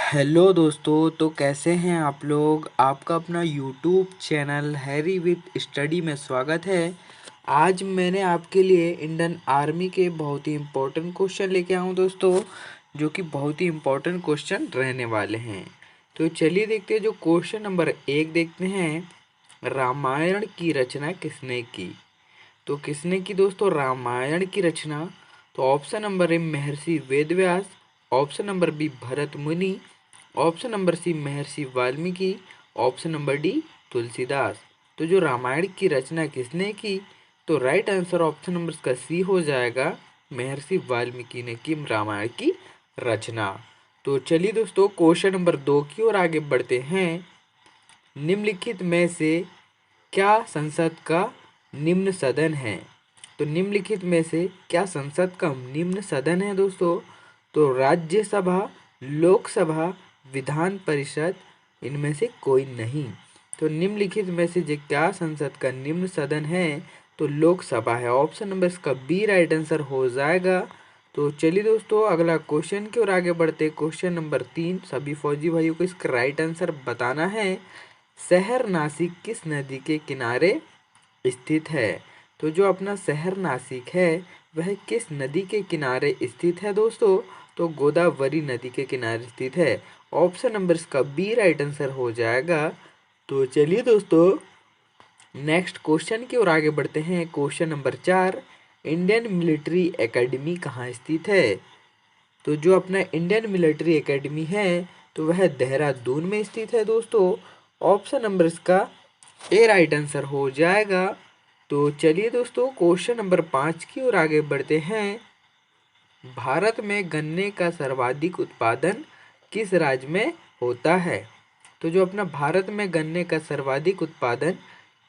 Hello दोस्तों, तो कैसे हैं आप लोग। आपका अपना YouTube channel Harry with study में स्वागत है। आज मैंने आपके लिए इंडियन आर्मी के बहुत ही इम्पोर्टेंट क्वेश्चन लेके आया हूँ दोस्तों, जो कि बहुत ही इम्पोर्टेंट क्वेश्चन रहने वाले हैं। तो चलिए देखते हैं। जो क्वेश्चन नंबर 1 देखते हैं, रामायण की रचना किसने की। तो किसने की दोस्तों रामायण की रचना। तो option number A Maharishi Vedvyas, option number B Bharat Muni, option number C Maharishi Valmiki, option number D Tulsidas. तो जो रामायण की रचना किसने की, तो राइट आंसर ऑप्शन नंबर का सी हो जाएगा। महर्षि वाल्मीकि ने की रामायण की रचना। तो चलिए दोस्तों क्वेश्चन नंबर 2 की ओर आगे बढ़ते हैं। निम्नलिखित में से क्या संसद का निम्न सदन है। तो निम्नलिखित में से क्या संसद का निम्न सदन है दोस्तों। तो राज्यसभा, लोकसभा, विधान परिषद, इनमें से कोई नहीं। तो निम्नलिखित में से जो क्या संसद का निम्न सदन है, तो लोकसभा है। ऑप्शन नंबर इसका बी राइट आंसर हो जाएगा। तो चलिए दोस्तों अगला क्वेश्चन की ओर आगे बढ़ते। क्वेश्चन नंबर 3 सभी फौजी भाइयों को इसका राइट आंसर बताना है। शहर नासिक किस नदी के किनारे स्थित है। तो जो अपना शहर नासिक है वह किस नदी के किनारे स्थित है दोस्तों। तो गोदावरी नदी के किनारे स्थित है। ऑप्शन नंबर इसका बी राइट आंसर हो जाएगा। तो चलिए दोस्तों नेक्स्ट क्वेश्चन की ओर आगे बढ़ते हैं। Question number 4, Indian military academy कहाँ स्थित है। तो जो अपना इंडियन मिलिट्री एकेडमी है तो वह देहरादून में स्थित है दोस्तों। ऑप्शन नंबर इसका ए राइट आंसर हो जाएगा। तो चलिए दोस्तों क्वेश्चन नंबर 5 की ओर आगे बढ़ते हैं। भारत में गन्ने का सर्वाधिक उत्पादन किस राज्य में होता है। तो जो अपना भारत में गन्ने का सर्वाधिक उत्पादन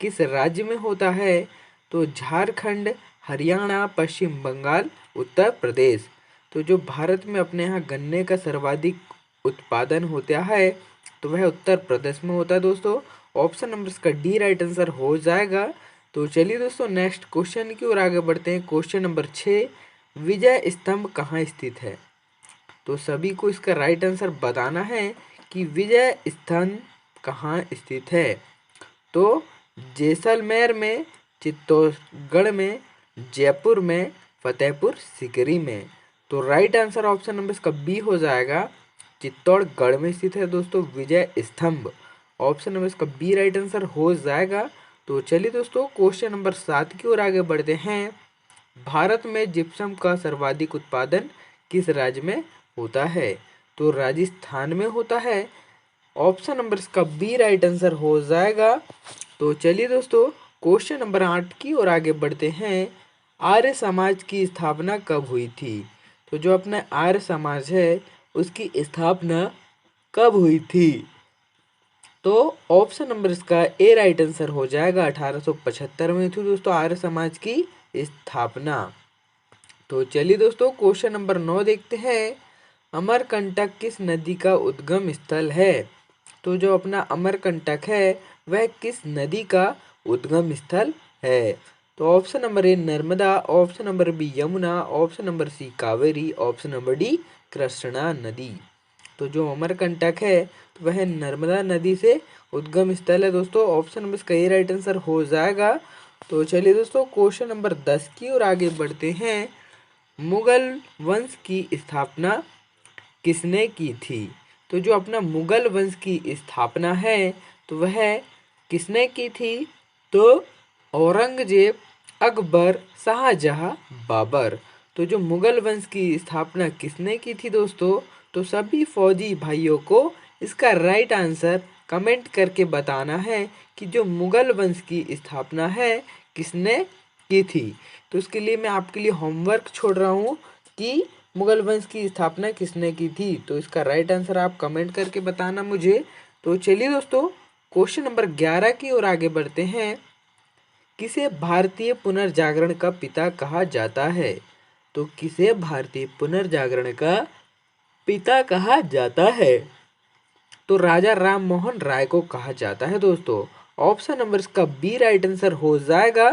किस राज्य में होता है। तो झारखंड, हरियाणा, पश्चिम बंगाल, उत्तर प्रदेश। तो जो भारत में अपने यहाँ गन्ने का सर्वाधिक उत्पादन होता है तो वह उत्तर प्रदेश में होता है दोस्तों। ऑप्शन नंबर इसका डी राइट आंसर हो जाएगा। तो चलिए दोस्तों नेक्स्ट क्वेश्चन की ओर आगे बढ़ते हैं। क्वेश्चन नंबर 6, विजय स्तंभ कहाँ स्थित है। तो सभी को इसका राइट आंसर बताना है कि विजय स्तंभ कहाँ स्थित है। तो जैसलमेर में, चित्तौड़गढ़ में, जयपुर में, फतेहपुर सीकरी में। तो राइट आंसर ऑप्शन नंबर इसका बी हो जाएगा। चित्तौड़गढ़ में स्थित है दोस्तों विजय स्तंभ। ऑप्शन नंबर इसका बी राइट आंसर हो जाएगा। तो चलिए दोस्तों क्वेश्चन नंबर 7 की ओर आगे बढ़ते हैं। भारत में जिप्सम का सर्वाधिक उत्पादन किस राज्य में होता है। तो राजस्थान में होता है। ऑप्शन नंबर इसका बी राइट आंसर हो जाएगा। तो चलिए दोस्तों क्वेश्चन नंबर 8 की ओर आगे बढ़ते हैं। आर्य समाज की स्थापना कब हुई थी। तो जो अपना आर्य समाज है उसकी स्थापना कब हुई थी। तो ऑप्शन नंबर इसका ए राइट आंसर हो जाएगा। 1875 में थी दोस्तों आर्य समाज की स्थापना। तो चलिए दोस्तों क्वेश्चन नंबर 9 देखते हैं। अमरकंटक किस नदी का उद्गम स्थल है। तो जो अपना अमरकंटक है वह किस नदी का उद्गम स्थल है। तो option number A Narmada, option number B Yamuna, option number C Kaveri, option number D Krishna नदी। तो जो अमरकंटक है तो वह नर्मदा नदी से उद्गम स्थल है दोस्तों। ऑप्शन नंबर इसका ए राइट आंसर हो जाएगा। तो चलिए दोस्तों क्वेश्चन नंबर 10 की ओर आगे बढ़ते हैं। मुगल वंश की स्थापना किसने की थी। तो जो अपना मुगल वंश की स्थापना है तो वह किसने की थी। तो औरंगजेब, अकबर, शाहजहां, बाबर। तो जो मुगल वंश की स्थापना किसने की थी दोस्तों। तो सभी फौजी भाइयों को इसका राइट आंसर कमेंट करके बताना है कि जो मुगल वंश की स्थापना है किसने की थी। तो इसके लिए मैं आपके लिए होमवर्क छोड़ रहा हूँ कि मुगल वंश की स्थापना किसने की थी। तो इसका राइट आंसर आप कमेंट करके बताना मुझे। तो चलिए दोस्तों क्वेश्चन नंबर 11 की ओर आगे बढ़ते हैं। किसे भारतीय पुनर्जागरण का पिता कहा जाता है। तो किसे भारतीय पुनर्जागरण का पिता कहा जाता है। तो राजा राम मोहन राय को कहा जाता है दोस्तों। ऑप्शन नंबर इसका बी राइट आंसर हो जाएगा।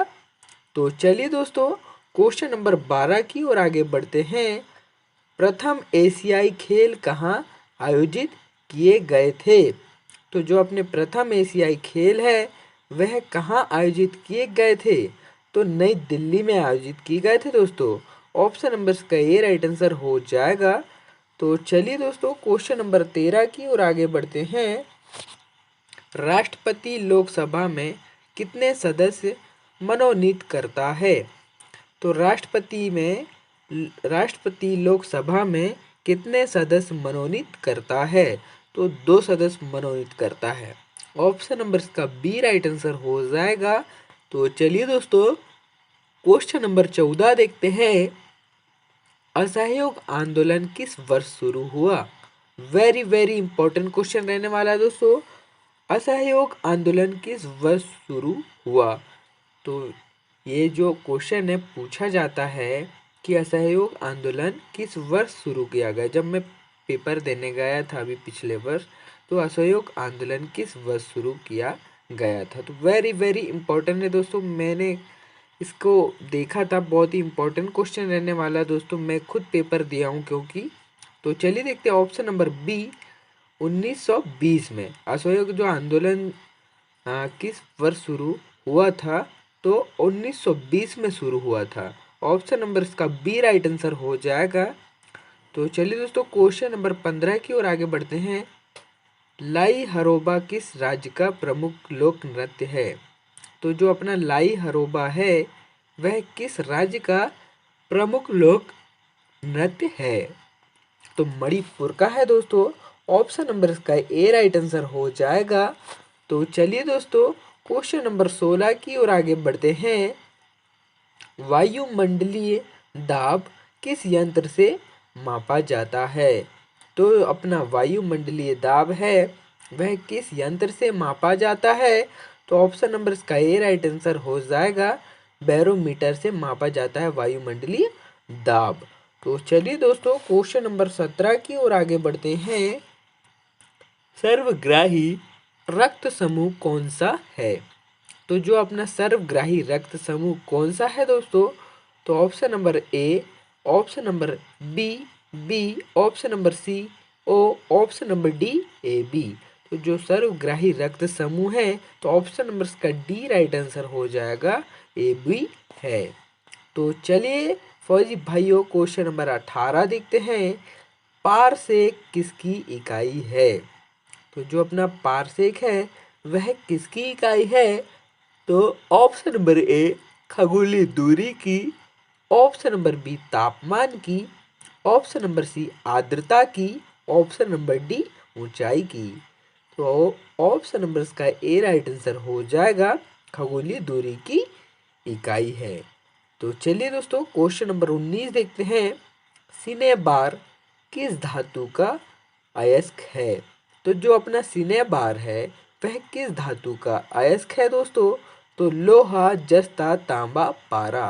तो चलिए दोस्तों क्वेश्चन नंबर 12 की ओर आगे बढ़ते हैं। प्रथम एशियाई खेल कहाँ आयोजित किए गए थे। तो जो अपने प्रथम एशियाई खेल है वह कहाँ आयोजित किए गए थे? तो नई दिल्ली में आयोजित किए गए थे दोस्तों। ऑप्शन नंबर का ये राइट आंसर हो जाएगा। तो चलिए दोस्तों क्वेश्चन नंबर 13 की ओर आगे बढ़ते हैं। राष्ट्रपति लोकसभा में कितने सदस्य मनोनीत करता है? तो राष्ट्रपति लोकसभा में कितने सदस्य मनोनीत करता है? तो 2 सदस्य मनोनीत करता है। ऑप्शन नंबर इसका बी राइट आंसर हो जाएगा। तो चलिए दोस्तों क्वेश्चन नंबर 14 देखते हैं। असहयोग आंदोलन किस वर्ष शुरू हुआ? वेरी वेरी इंपॉर्टेंट क्वेश्चन रहने वाला है दोस्तों। असहयोग आंदोलन किस वर्ष शुरू हुआ? तो ये जो क्वेश्चन है पूछा जाता है कि असहयोग आंदोलन किस वर्ष शुरू किया गया। जब मैं पेपर देने गया था अभी पिछले वर्ष, तो असहयोग आंदोलन किस वर्ष शुरू किया गया था। तो वेरी वेरी इंपॉर्टेंट है दोस्तों, मैंने इसको देखा था, बहुत ही इंपॉर्टेंट क्वेश्चन रहने वाला है दोस्तों, मैं खुद पेपर दिया हूँ क्योंकि। तो चलिए देखते हैं ऑप्शन नंबर बी 1920 में असहयोग जो आंदोलन किस वर्ष शुरू हुआ था? तो 1920 में शुरू हुआ था। ऑप्शन नंबर इसका बी राइट आंसर हो जाएगा। तो चलिए दोस्तों क्वेश्चन नंबर 15 की ओर आगे बढ़ते हैं। लाई हरोबा किस राज्य का प्रमुख लोक नृत्य है? तो जो अपना लाई हरोबा है वह किस राज्य का प्रमुख लोक नृत्य है? तो मणिपुर का है दोस्तों। ऑप्शन नंबर इसका ए राइट आंसर हो जाएगा। तो चलिए दोस्तों क्वेश्चन नंबर 16 की ओर आगे बढ़ते हैं। वायुमंडलीय दाब किस यंत्र से मापा जाता है? तो अपना वायुमंडलीय दाब है वह किस यंत्र से मापा जाता है? तो ऑप्शन नंबर इसका ए राइट आंसर हो जाएगा। बैरोमीटर से मापा जाता है वायुमंडलीय दाब। तो चलिए दोस्तों क्वेश्चन नंबर 17 की ओर आगे बढ़ते हैं। सर्वग्राही रक्त समूह कौन सा है? तो जो अपना सर्वग्राही रक्त समूह कौन सा है दोस्तों? तो option number A, option number B, option number C, O, option number D, A B. तो जो सर्वग्राही रक्त समूह है तो ऑप्शन नंबर इसका डी राइट आंसर हो जाएगा, ए बी है। तो चलिए फौजी भाइयों क्वेश्चन नंबर 18 देखते हैं। पारसेक किसकी इकाई है? तो जो अपना पारसेक है वह किसकी इकाई है? तो ऑप्शन नंबर ए खगोलीय दूरी की, ऑप्शन नंबर बी तापमान की, ऑप्शन नंबर सी आर्द्रता की, ऑप्शन नंबर डी ऊंचाई की। तो ऑप्शन नंबर इसका ए राइट आंसर हो जाएगा, खगोलीय दूरी की इकाई है। तो चलिए दोस्तों क्वेश्चन नंबर 19 देखते हैं। सिनेबार किस धातु का अयस्क है? तो जो अपना सिनेबार है वह किस धातु का अयस्क है दोस्तों? तो लोहा, जस्ता, तांबा, पारा।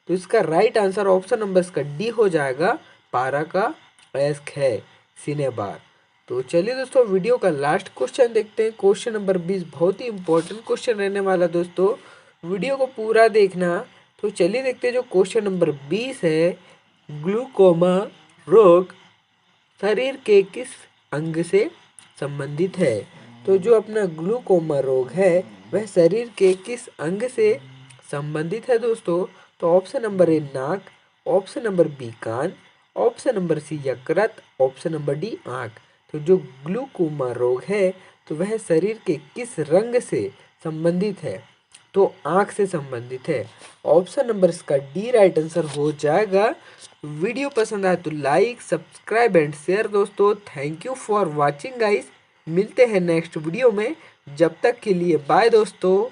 तो इसका राइट आंसर ऑप्शन नंबर इसका डी हो जाएगा, पारा का अयस्क है सिनेबार। तो चलिए दोस्तों वीडियो का लास्ट क्वेश्चन देखते हैं। क्वेश्चन नंबर 20 बहुत ही इंपॉर्टेंट क्वेश्चन रहने वाला दोस्तों, वीडियो को पूरा देखना। तो चलिए देखते हैं जो क्वेश्चन नंबर 20 है। ग्लूकोमा रोग शरीर के किस अंग से संबंधित है? तो जो अपना ग्लूकोमा रोग है वह शरीर के किस अंग से संबंधित है दोस्तों? तो ऑप्शन नंबर ए नाक, ऑप्शन नंबर बी कान, ऑप्शन नंबर सी यकृत, ऑप्शन नंबर डी आँख। तो जो ग्लूकोमा रोग है तो वह शरीर के किस रंग से संबंधित है? तो आँख से संबंधित है। ऑप्शन नंबर इसका डी राइट आंसर हो जाएगा। वीडियो पसंद आए तो लाइक, सब्सक्राइब एंड शेयर दोस्तों। Thank you for watching guys. मिलते हैं नेक्स्ट वीडियो में, जब तक के लिए बाय दोस्तों।